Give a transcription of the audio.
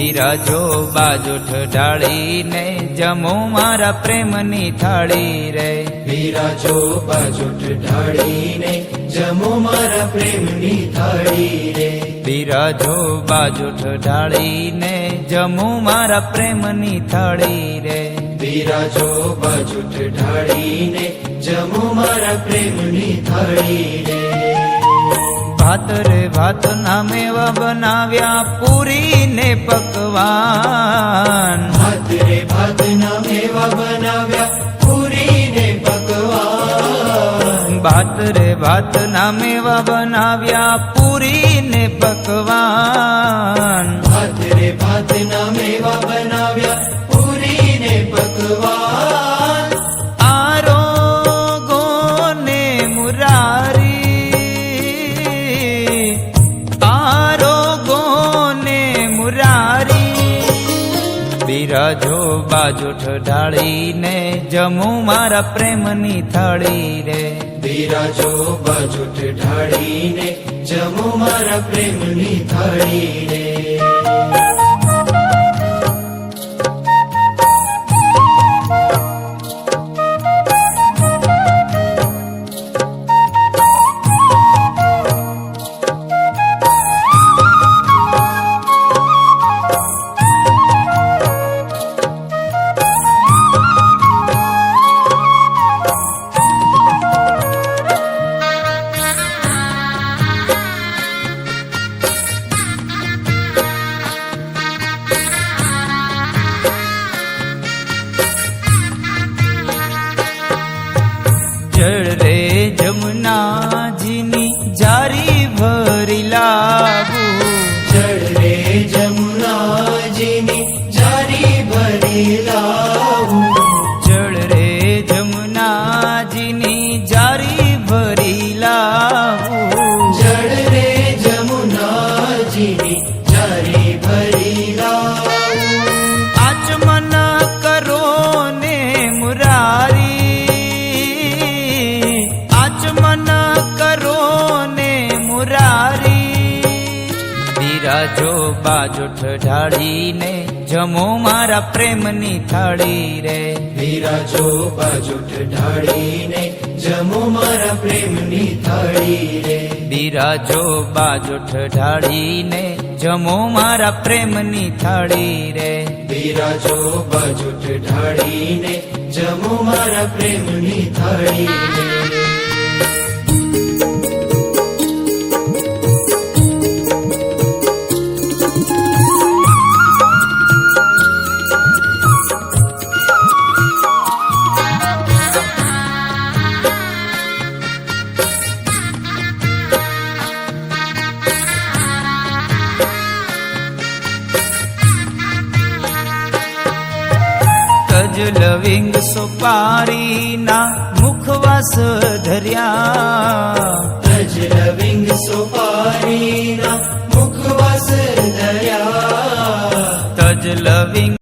બિરાજો બાજોઠ ઢાળીને જમો મારા પ્રેમની થાળી રે. બિરાજો બાજોઠ ઢાળીને જમો મારા પ્રેમની થાળી રે. બિરાજો બાજોઠ ઢાળીને જમો મારા પ્રેમની થાળી રે. બિરાજો બાજોઠ ઢાળીને જમો મારા પ્રેમની થાળી રે. ભાત રે ભાત ના મેવા બનાવ્યા પૂરી ને પકવાન. ભાત રે ભાત ના મેવા બનાવ્યા પૂરી ને પકવાન. ભાત રે ભાત ના મેવા બનાવ્યા પૂરી ને પકવાન. ભાત રે ભાત ના મેવા બનાવ્યા પૂરી ને પકવાન. આરોગો ને મુરારી, આરોગો ને મુરારી. બિરાજો બાજોઠ ઢાળીને જમો મારા પ્રેમની થાળી રે. બિરાજો બાજોઠ ઢાળીને જમો મારા પ્રેમની થાળી રે. જળ રે જમુનાજીની જારી ભરી લાવું. જળ રે જમુનાજીની જારી ભરી લાવું. જળ રે જમુનાજીની જારી ભરી લાવું. જળ રે જમુનાજીની જારી ભરી લાવું. આચમન કરો ને મુરારી, આચમન કરો ને મુરારી. બિરાજો બાજોઠ ઢાળીને જમો મારા પ્રેમની થાળી રે. બિરાજો બાજોઠ ઢાળીને જમો મારા પ્રેમની થાળી રે. બિરાજો બાજોઠ ઢાળીને જમો મારા પ્રેમની થાળી રે. બિરાજો બાજોઠ ઢાળીને જમો મારા પ્રેમની થાળી રે. લવિંગ સોપારીના મુખવાસ ધર્યા. તજ લવિંગ સોપારીના